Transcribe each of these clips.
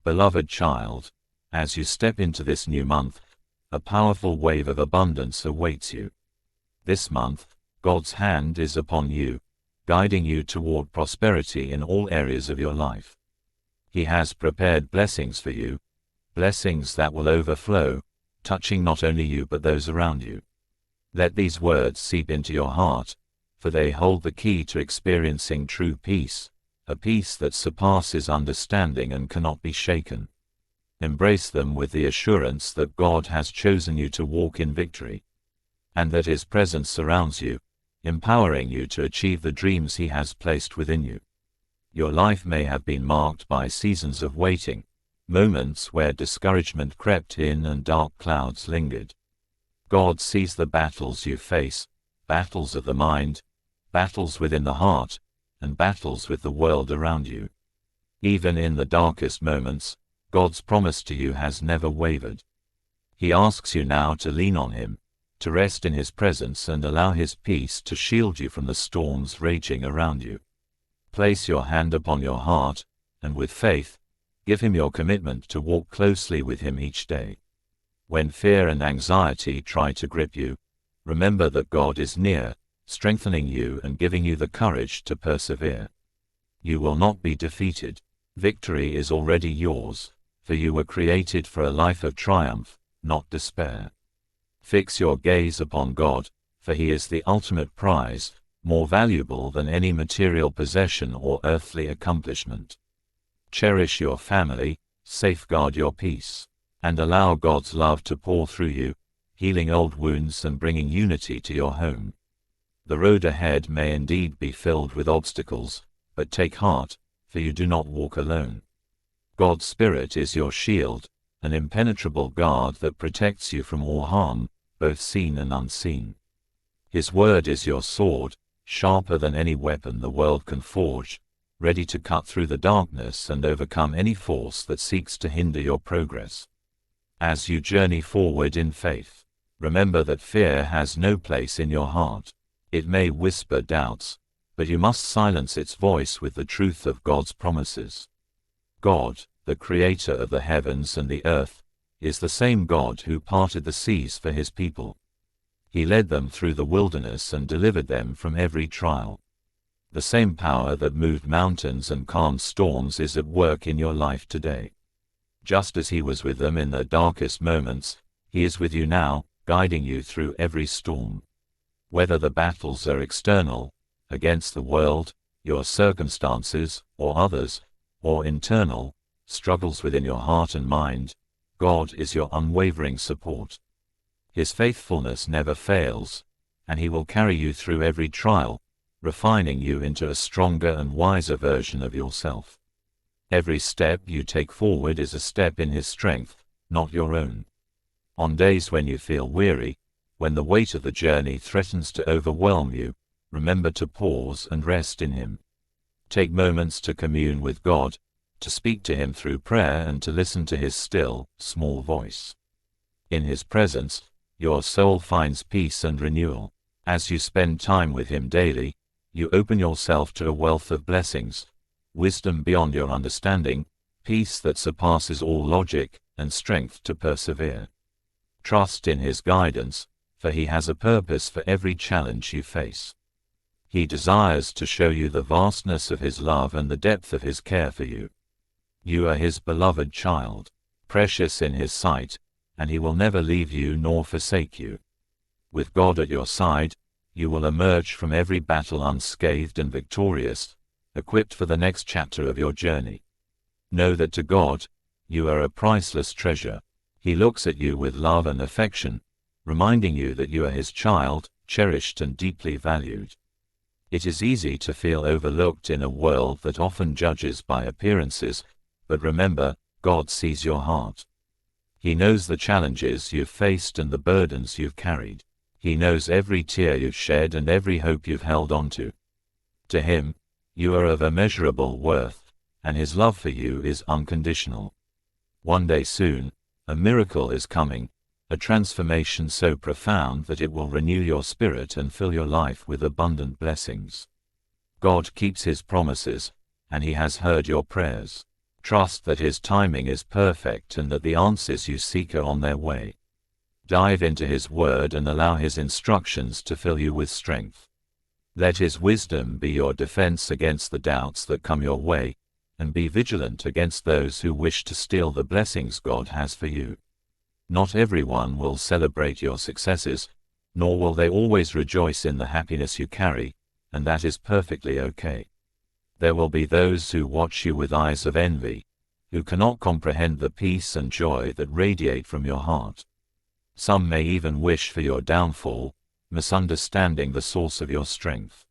Beloved child, as you step into this new month, a powerful wave of abundance awaits you. This month, God's hand is upon you, guiding you toward prosperity in all areas of your life. He has prepared blessings for you, blessings that will overflow, touching not only you but those around you. Let these words seep into your heart, for they hold the key to experiencing true peace, a peace that surpasses understanding and cannot be shaken. Embrace them with the assurance that God has chosen you to walk in victory, and that His presence surrounds you, empowering you to achieve the dreams He has placed within you. Your life may have been marked by seasons of waiting, moments where discouragement crept in and dark clouds lingered. God sees the battles you face, battles of the mind, battles within the heart, and battles with the world around you. Even in the darkest moments, God's promise to you has never wavered. He asks you now to lean on Him, to rest in His presence and allow His peace to shield you from the storms raging around you. Place your hand upon your heart, and with faith, give Him your commitment to walk closely with Him each day. When fear and anxiety try to grip you, remember that God is near, strengthening you and giving you the courage to persevere. You will not be defeated. Victory is already yours, for you were created for a life of triumph, not despair. Fix your gaze upon God, for He is the ultimate prize, more valuable than any material possession or earthly accomplishment. Cherish your family, safeguard your peace, and allow God's love to pour through you, healing old wounds and bringing unity to your home. The road ahead may indeed be filled with obstacles, but take heart, for you do not walk alone. God's Spirit is your shield, an impenetrable guard that protects you from all harm, both seen and unseen. His word is your sword, sharper than any weapon the world can forge, ready to cut through the darkness and overcome any force that seeks to hinder your progress. As you journey forward in faith, remember that fear has no place in your heart. It may whisper doubts, but you must silence its voice with the truth of God's promises. God, the Creator of the heavens and the earth, is the same God who parted the seas for His people. He led them through the wilderness and delivered them from every trial. The same power that moved mountains and calmed storms is at work in your life today. Just as He was with them in the darkest moments, He is with you now, guiding you through every storm. Whether the battles are external, against the world, your circumstances, or others, or internal, struggles within your heart and mind, God is your unwavering support. His faithfulness never fails, and He will carry you through every trial, refining you into a stronger and wiser version of yourself. Every step you take forward is a step in His strength, not your own. On days when you feel weary, when the weight of the journey threatens to overwhelm you, remember to pause and rest in Him. Take moments to commune with God, to speak to Him through prayer and to listen to His still, small voice. In His presence, your soul finds peace and renewal. As you spend time with Him daily, you open yourself to a wealth of blessings, wisdom beyond your understanding, peace that surpasses all logic, and strength to persevere. Trust in His guidance, for He has a purpose for every challenge you face. He desires to show you the vastness of His love and the depth of His care for you. You are His beloved child, precious in His sight, and He will never leave you nor forsake you. With God at your side, you will emerge from every battle unscathed and victorious, equipped for the next chapter of your journey. Know that to God, you are a priceless treasure. He looks at you with love and affection, reminding you that you are His child, cherished and deeply valued. It is easy to feel overlooked in a world that often judges by appearances, but remember, God sees your heart. He knows the challenges you've faced and the burdens you've carried. He knows every tear you've shed and every hope you've held on to. To Him, you are of immeasurable worth, and His love for you is unconditional. One day soon, a miracle is coming, a transformation so profound that it will renew your spirit and fill your life with abundant blessings. God keeps His promises, and He has heard your prayers. Trust that His timing is perfect and that the answers you seek are on their way. Dive into His Word and allow His instructions to fill you with strength. Let His wisdom be your defense against the doubts that come your way, and be vigilant against those who wish to steal the blessings God has for you. Not everyone will celebrate your successes, nor will they always rejoice in the happiness you carry, and that is perfectly okay. There will be those who watch you with eyes of envy, who cannot comprehend the peace and joy that radiate from your heart. Some may even wish for your downfall, misunderstanding the source of your strength.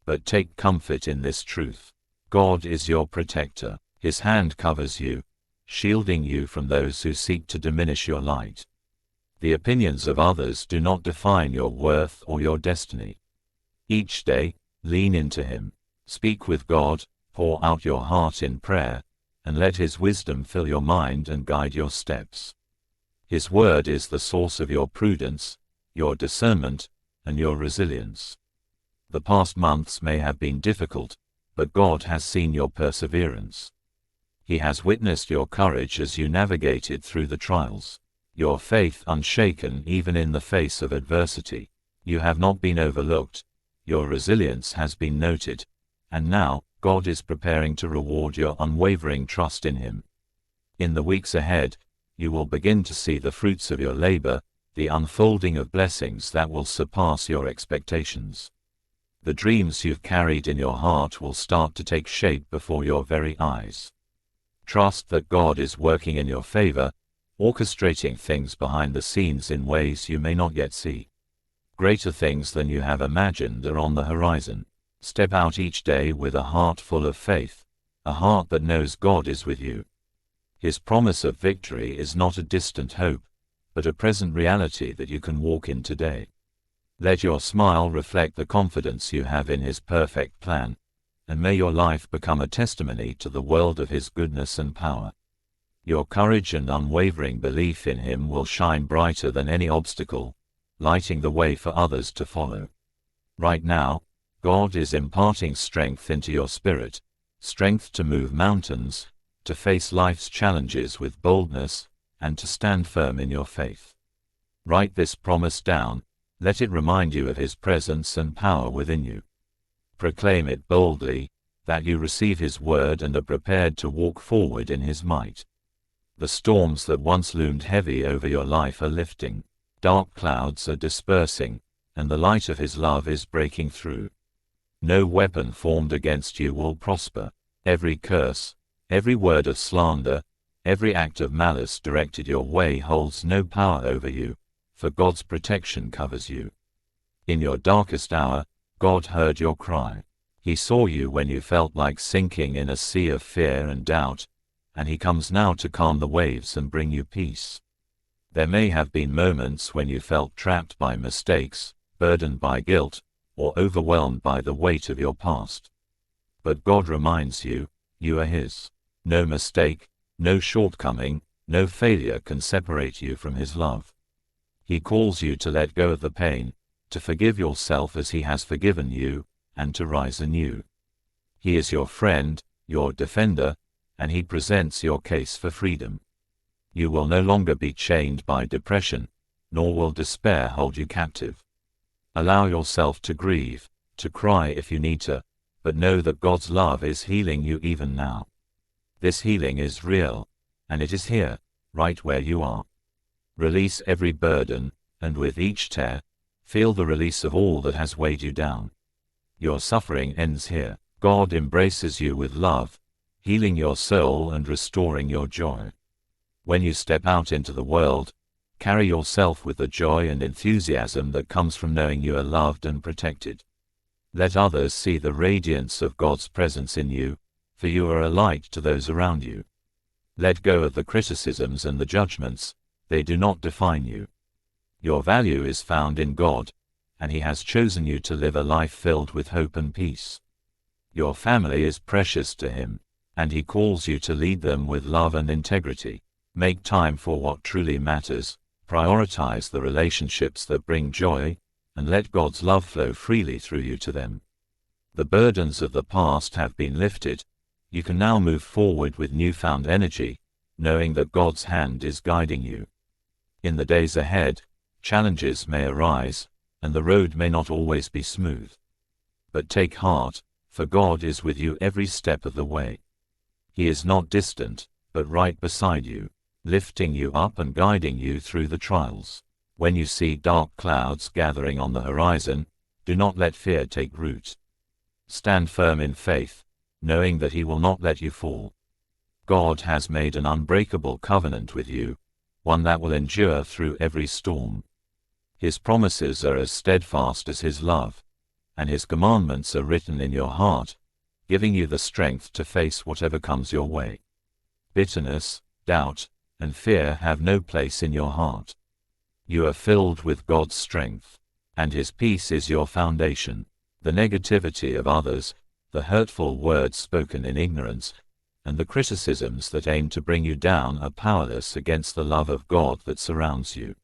But take comfort in this truth. God is your protector. His hand covers you, shielding you from those who seek to diminish your light. The opinions of others do not define your worth or your destiny. Each day, lean into Him. Speak with God, pour out your heart in prayer, and let His wisdom fill your mind and guide your steps. His Word is the source of your prudence, your discernment, and your resilience. The past months may have been difficult, but God has seen your perseverance. He has witnessed your courage as you navigated through the trials, your faith unshaken even in the face of adversity. You have not been overlooked, your resilience has been noted, and now, God is preparing to reward your unwavering trust in Him. In the weeks ahead, you will begin to see the fruits of your labor, the unfolding of blessings that will surpass your expectations. The dreams you've carried in your heart will start to take shape before your very eyes. Trust that God is working in your favor, orchestrating things behind the scenes in ways you may not yet see. Greater things than you have imagined are on the horizon. Step out each day with a heart full of faith, a heart that knows God is with you. His promise of victory is not a distant hope, but a present reality that you can walk in today. Let your smile reflect the confidence you have in His perfect plan, and may your life become a testimony to the world of His goodness and power. Your courage and unwavering belief in Him will shine brighter than any obstacle, lighting the way for others to follow. Right now, God is imparting strength into your spirit, strength to move mountains, to face life's challenges with boldness, and to stand firm in your faith. Write this promise down, let it remind you of His presence and power within you. Proclaim it boldly, that you receive His word and are prepared to walk forward in His might. The storms that once loomed heavy over your life are lifting, dark clouds are dispersing, and the light of His love is breaking through. No weapon formed against you will prosper. Every curse, every word of slander, every act of malice directed your way holds no power over you, for God's protection covers you. In your darkest hour, God heard your cry. He saw you when you felt like sinking in a sea of fear and doubt, and He comes now to calm the waves and bring you peace. There may have been moments when you felt trapped by mistakes, burdened by guilt, or overwhelmed by the weight of your past. But God reminds you, you are His. No mistake, no shortcoming, no failure can separate you from His love. He calls you to let go of the pain, to forgive yourself as He has forgiven you, and to rise anew. He is your friend, your defender, and He presents your case for freedom. You will no longer be chained by depression, nor will despair hold you captive. Allow yourself to grieve, to cry if you need to, but know that God's love is healing you even now. This healing is real, and it is here, right where you are. Release every burden, and with each tear, feel the release of all that has weighed you down. Your suffering ends here. God embraces you with love, healing your soul and restoring your joy. When you step out into the world, carry yourself with the joy and enthusiasm that comes from knowing you are loved and protected. Let others see the radiance of God's presence in you, for you are a light to those around you. Let go of the criticisms and the judgments, they do not define you. Your value is found in God, and He has chosen you to live a life filled with hope and peace. Your family is precious to Him, and He calls you to lead them with love and integrity. Make time for what truly matters, prioritize the relationships that bring joy, and let God's love flow freely through you to them. The burdens of the past have been lifted, you can now move forward with newfound energy, knowing that God's hand is guiding you. In the days ahead, challenges may arise, and the road may not always be smooth. But take heart, for God is with you every step of the way. He is not distant, but right beside you, lifting you up and guiding you through the trials. When you see dark clouds gathering on the horizon, do not let fear take root. Stand firm in faith, knowing that He will not let you fall. God has made an unbreakable covenant with you, one that will endure through every storm. His promises are as steadfast as His love, and His commandments are written in your heart, giving you the strength to face whatever comes your way. Bitterness, doubt, and fear have no place in your heart. You are filled with God's strength, and His peace is your foundation. The negativity of others, the hurtful words spoken in ignorance, and the criticisms that aim to bring you down are powerless against the love of God that surrounds you.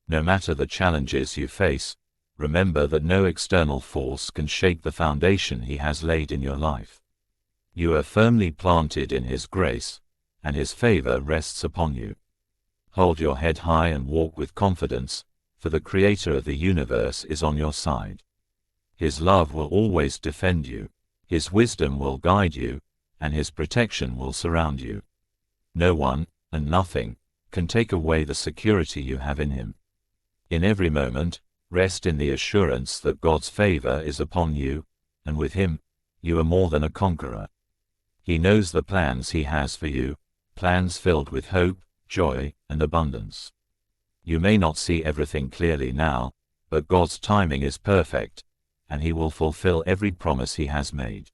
No matter the challenges you face, remember that no external force can shake the foundation He has laid in your life. You are firmly planted in His grace, and His favor rests upon you. Hold your head high and walk with confidence, for the Creator of the universe is on your side. His love will always defend you, His wisdom will guide you, and His protection will surround you. No one, and nothing, can take away the security you have in Him. In every moment, rest in the assurance that God's favor is upon you, and with Him, you are more than a conqueror. He knows the plans He has for you, plans filled with hope, joy, and abundance. You may not see everything clearly now, but God's timing is perfect, and He will fulfill every promise He has made.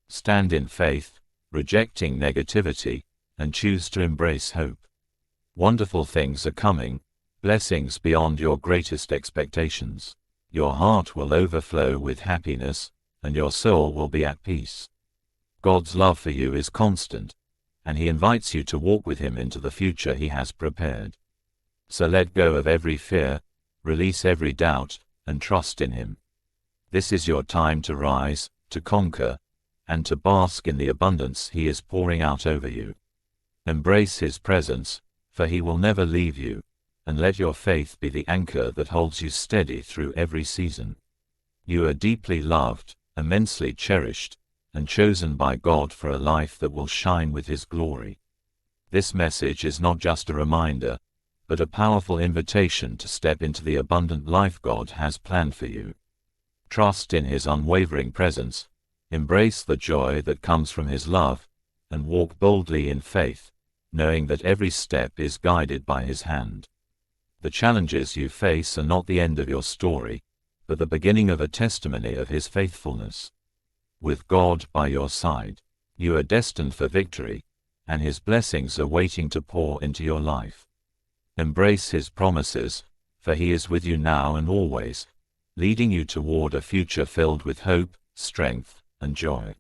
Stand in faith, rejecting negativity, and choose to embrace hope. Wonderful things are coming, blessings beyond your greatest expectations. Your heart will overflow with happiness, and your soul will be at peace. God's love for you is constant, and He invites you to walk with Him into the future He has prepared. So let go of every fear, release every doubt, and trust in Him. This is your time to rise, to conquer, and to bask in the abundance He is pouring out over you. Embrace His presence, for He will never leave you, and let your faith be the anchor that holds you steady through every season. You are deeply loved, immensely cherished, and chosen by God for a life that will shine with His glory. This message is not just a reminder, but a powerful invitation to step into the abundant life God has planned for you. Trust in His unwavering presence, embrace the joy that comes from His love, and walk boldly in faith, knowing that every step is guided by His hand. The challenges you face are not the end of your story, but the beginning of a testimony of His faithfulness. With God by your side, you are destined for victory, and His blessings are waiting to pour into your life. Embrace His promises, for He is with you now and always, leading you toward a future filled with hope, strength, and joy.